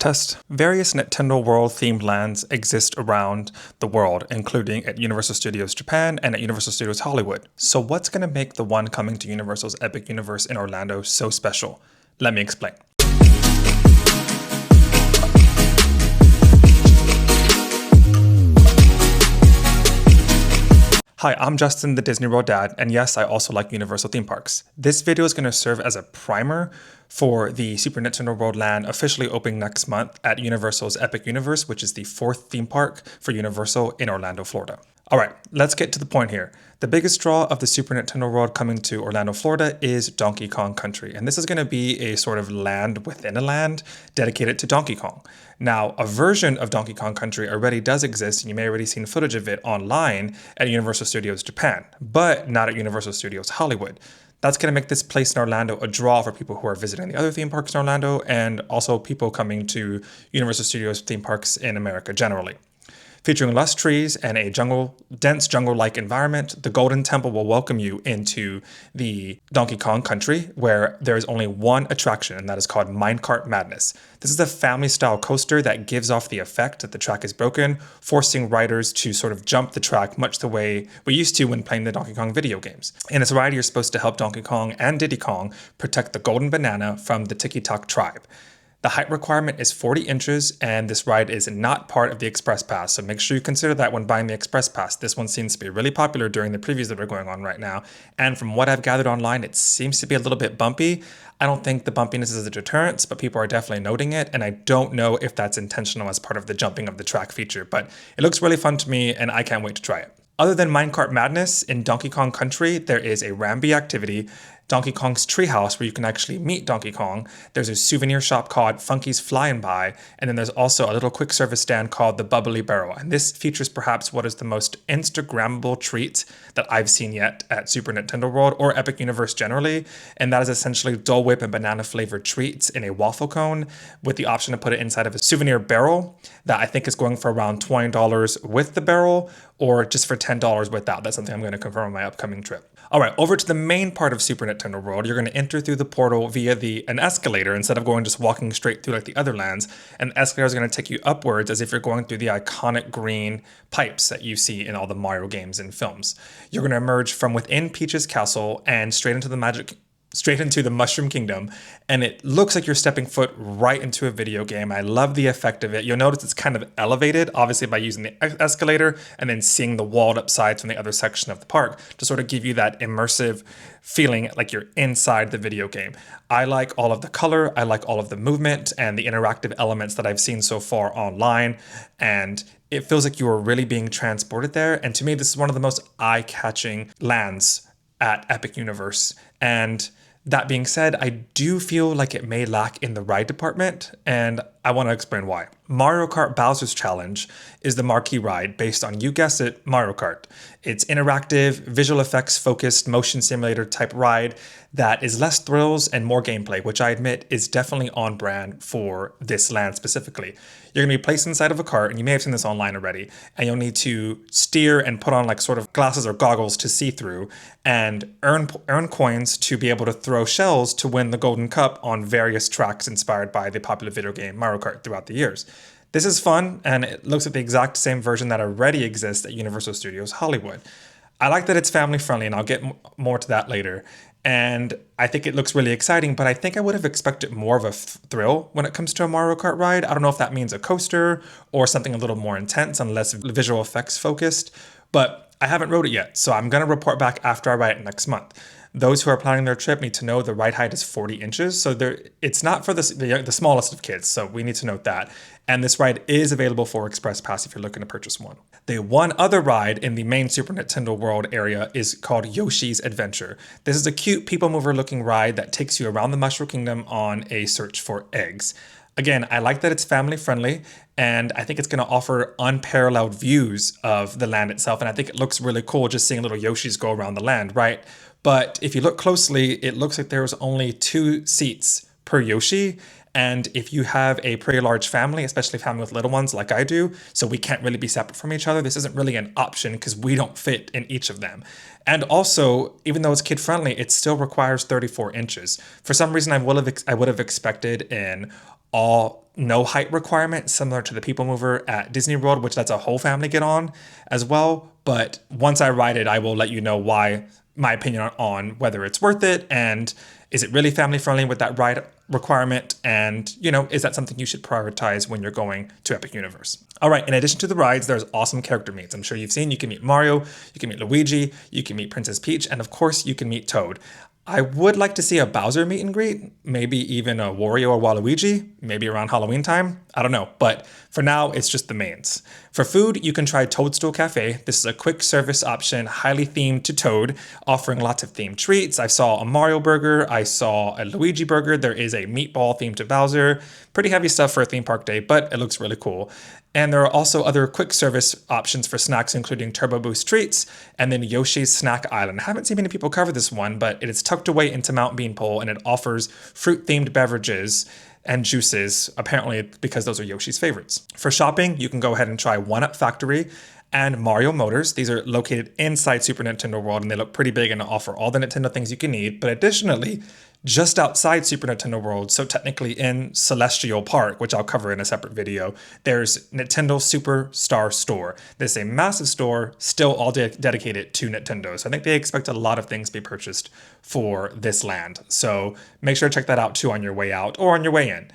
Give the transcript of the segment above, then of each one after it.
Test. Various Nintendo World themed lands exist around the world, including at Universal Studios Japan and at Universal Studios Hollywood. So what's going to make the one coming to Universal's Epic Universe in Orlando so special? Let me explain. Hi, I'm Justin, the Disney World Dad, and yes, I also like Universal theme parks. This video is going to serve as a primer for the Super Nintendo World Land officially opening next month at Universal's Epic Universe, which is the 4th theme park for Universal in Orlando, Florida. Alright, let's get to the point here. The biggest draw of the Super Nintendo World coming to Orlando, Florida is Donkey Kong Country, and this is going to be a sort of land within a land dedicated to Donkey Kong. Now, a version of Donkey Kong Country already does exist, and you may have already seen footage of it online at Universal Studios Japan, but not at Universal Studios Hollywood. That's going to make this place in Orlando a draw for people who are visiting the other theme parks in Orlando, and also people coming to Universal Studios theme parks in America generally. Featuring lush trees and a dense jungle-like environment, the Golden Temple will welcome you into the Donkey Kong Country, where there is only one attraction, and that is called Kart Madness. This is a family-style coaster that gives off the effect that the track is broken, forcing riders to sort of jump the track much the way we used to when playing the Donkey Kong video games. In this ride, you're supposed to help Donkey Kong and Diddy Kong protect the Golden Banana from the Tiki-Tok tribe. The height requirement is 40 inches, and this ride is not part of the Express Pass, so make sure you consider that when buying the Express Pass. This one seems to be really popular during the previews that are going on right now, and from what I've gathered online, it seems to be a little bit bumpy. I don't think the bumpiness is a deterrent, but people are definitely noting it, and I don't know if that's intentional as part of the jumping of the track feature, but it looks really fun to me, and I can't wait to try it. Other than Kart Madness, in Donkey Kong Country, there is a Rambi activity, Donkey Kong's Treehouse, where you can actually meet Donkey Kong. There's a souvenir shop called Funky's Flying By, and then there's also a little quick service stand called the Bubbly Barrel. And this features perhaps what is the most Instagrammable treat that I've seen yet at Super Nintendo World or Epic Universe generally, and that is essentially Dole Whip and banana flavored treats in a waffle cone with the option to put it inside of a souvenir barrel that I think is going for around $20 with the barrel or just for $10 without. That's something I'm going to confirm on my upcoming trip. All right, over to the main part of Super Nintendo World. You're going to enter through the portal via an escalator instead of just walking straight through like the other lands. And the escalator is going to take you upwards as if you're going through the iconic green pipes that you see in all the Mario games and films. You're going to emerge from within Peach's castle and straight into the Mushroom Kingdom, and it looks like you're stepping foot right into a video game. I love the effect of it. You'll notice it's kind of elevated, obviously by using the escalator and then seeing the walled up sides from the other section of the park to sort of give you that immersive feeling like you're inside the video game. I like all of the color, I like all of the movement and the interactive elements that I've seen so far online, and it feels like you are really being transported there. And to me, this is one of the most eye-catching lands at Epic Universe. And that being said, I do feel like it may lack in the ride department, and I want to explain why. Mario Kart Bowser's Challenge is the marquee ride based on, you guessed it, Mario Kart. It's interactive, visual effects focused, motion simulator type ride that is less thrills and more gameplay, which I admit is definitely on brand for this land specifically. You're going to be placed inside of a cart, and you may have seen this online already, and you'll need to steer and put on like sort of glasses or goggles to see through and earn coins to be able to throw shells to win the Golden Cup on various tracks inspired by the popular video game Mario Kart throughout the years. This is fun, and it looks like the exact same version that already exists at Universal Studios Hollywood. I like that it's family friendly, and I'll get more to that later. And I think it looks really exciting, but I think I would have expected more of a thrill when it comes to a Mario Kart ride. I don't know if that means a coaster or something a little more intense and less visual effects focused, but I haven't rode it yet, so I'm going to report back after I ride it next month. Those who are planning their trip need to know the ride height is 40 inches, so it's not for the smallest of kids, so we need to note that. And this ride is available for Express Pass if you're looking to purchase one. The one other ride in the main Super Nintendo World area is called Yoshi's Adventure. This is a cute people mover looking ride that takes you around the Mushroom Kingdom on a search for eggs. Again, I like that it's family friendly, and I think it's going to offer unparalleled views of the land itself, and I think it looks really cool just seeing little Yoshis go around the land, right? But if you look closely, it looks like there's only 2 seats per Yoshi. And if you have a pretty large family, especially family with little ones like I do, so we can't really be separate from each other, this isn't really an option because we don't fit in each of them. And also, even though it's kid friendly, it still requires 34 inches. For some reason, I would have expected an all no height requirement, similar to the People Mover at Disney World, which lets a whole family get on as well. But once I ride it, I will let you know why, my opinion on whether it's worth it, and is it really family friendly with that ride requirement, and is that something you should prioritize when you're going to Epic Universe. All right, in addition to the rides, there's awesome character meets. I'm sure you've seen. You can meet Mario, you can meet Luigi, you can meet Princess Peach, and of course you can meet Toad. I would like to see a Bowser meet and greet, maybe even a Wario or Waluigi, maybe around Halloween time. I don't know, but for now, it's just the mains. For food, you can try Toadstool Cafe. This is a quick service option, highly themed to Toad, offering lots of themed treats. I saw a Mario burger, I saw a Luigi burger, there is a meatball themed to Bowser. Pretty heavy stuff for a theme park day, but it looks really cool. And there are also other quick service options for snacks, including Turbo Boost treats and then Yoshi's Snack Island. I haven't seen many people cover this one, but it is tucked away into Mount Beanpole and it offers fruit-themed beverages and juices, apparently because those are Yoshi's favorites. For shopping, you can go ahead and try 1UP Factory and Mario Motors. These are located inside Super Nintendo World and they look pretty big and offer all the Nintendo things you can need. But additionally, just outside Super Nintendo World, so technically in Celestial Park, which I'll cover in a separate video, there's Nintendo Superstar Store. This is a massive store, still all dedicated to Nintendo. So I think they expect a lot of things to be purchased for this land. So make sure to check that out too on your way out or on your way in.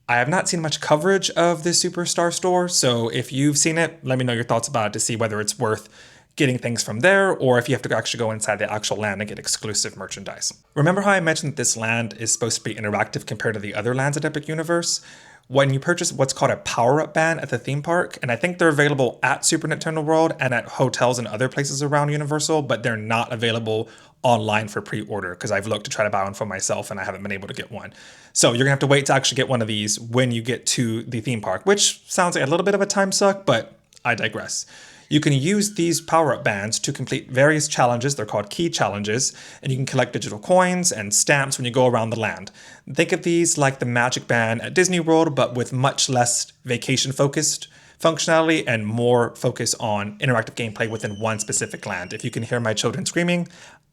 I have not seen much coverage of this Superstar Store, so if you've seen it, let me know your thoughts about it to see whether it's worth getting things from there, or if you have to actually go inside the actual land and get exclusive merchandise. Remember how I mentioned that this land is supposed to be interactive compared to the other lands at Epic Universe? When you purchase what's called a power-up band at the theme park, and I think they're available at Super Nintendo World and at hotels and other places around Universal, but they're not available online for pre-order because I've looked to try to buy one for myself and I haven't been able to get one. So you're gonna have to wait to actually get one of these when you get to the theme park, which sounds like a little bit of a time suck, but I digress. You can use these power-up bands to complete various challenges. They're called key challenges, and you can collect digital coins and stamps when you go around the land. Think of these like the Magic Band at Disney World, but with much less vacation-focused functionality and more focus on interactive gameplay within one specific land. If you can hear my children screaming,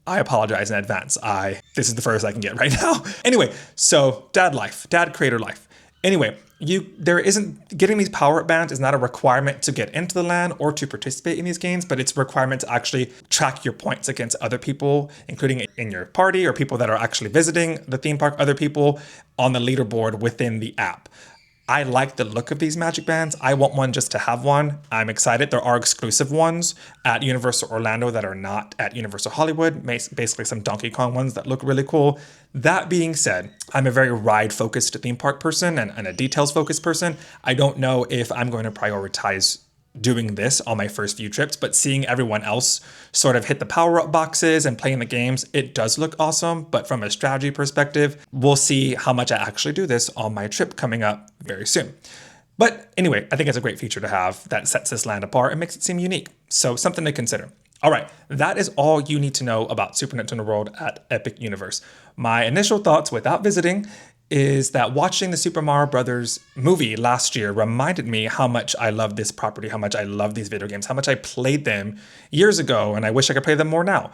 I apologize in advance. This is the furthest I can get right now. Anyway, so dad life, dad creator life. Anyway, getting these power-up bands is not a requirement to get into the land or to participate in these games, but it's a requirement to actually track your points against other people, including in your party or people that are actually visiting the theme park, other people on the leaderboard within the app. I like the look of these magic bands. I want one just to have one. I'm excited. There are exclusive ones at Universal Orlando that are not at Universal Hollywood, basically some Donkey Kong ones that look really cool. That being said, I'm a very ride-focused theme park person and a details-focused person. I don't know if I'm going to prioritize doing this on my first few trips, but seeing everyone else sort of hit the power-up boxes and playing the games, it does look awesome. But from a strategy perspective, we'll see how much I actually do this on my trip coming up very soon. But anyway, I think it's a great feature to have that sets this land apart and makes it seem unique. So something to consider. All right, that is all you need to know about Super Nintendo World at Epic Universe. My initial thoughts without visiting is that watching the Super Mario Brothers movie last year reminded me how much I love this property, how much I love these video games, how much I played them years ago, and I wish I could play them more now.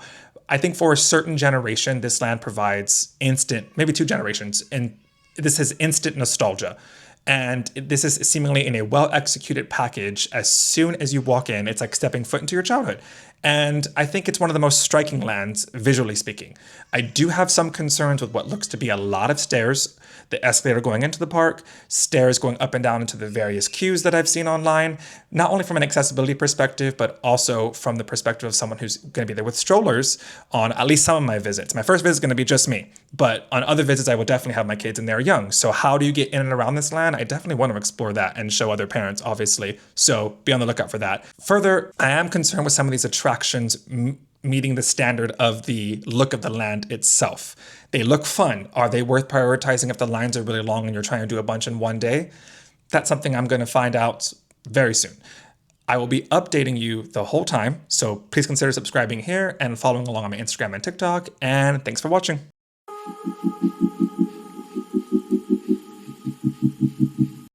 I think for a certain generation, this land provides maybe 2 generations, and this has instant nostalgia. And this is seemingly in a well-executed package. As soon as you walk in, it's like stepping foot into your childhood. And I think it's one of the most striking lands, visually speaking. I do have some concerns with what looks to be a lot of stairs, the escalator going into the park, stairs going up and down into the various queues that I've seen online, not only from an accessibility perspective, but also from the perspective of someone who's going to be there with strollers on at least some of my visits. My first visit is going to be just me, but on other visits, I will definitely have my kids and they're young. So how do you get in and around this land? I definitely want to explore that and show other parents, obviously. So be on the lookout for that. Further, I am concerned with some of these attractions meeting the standard of the look of the land itself. They look fun. Are they worth prioritizing if the lines are really long and you're trying to do a bunch in one day? That's something I'm going to find out very soon. I will be updating you the whole time, so please consider subscribing here and following along on my Instagram and TikTok, and thanks for watching.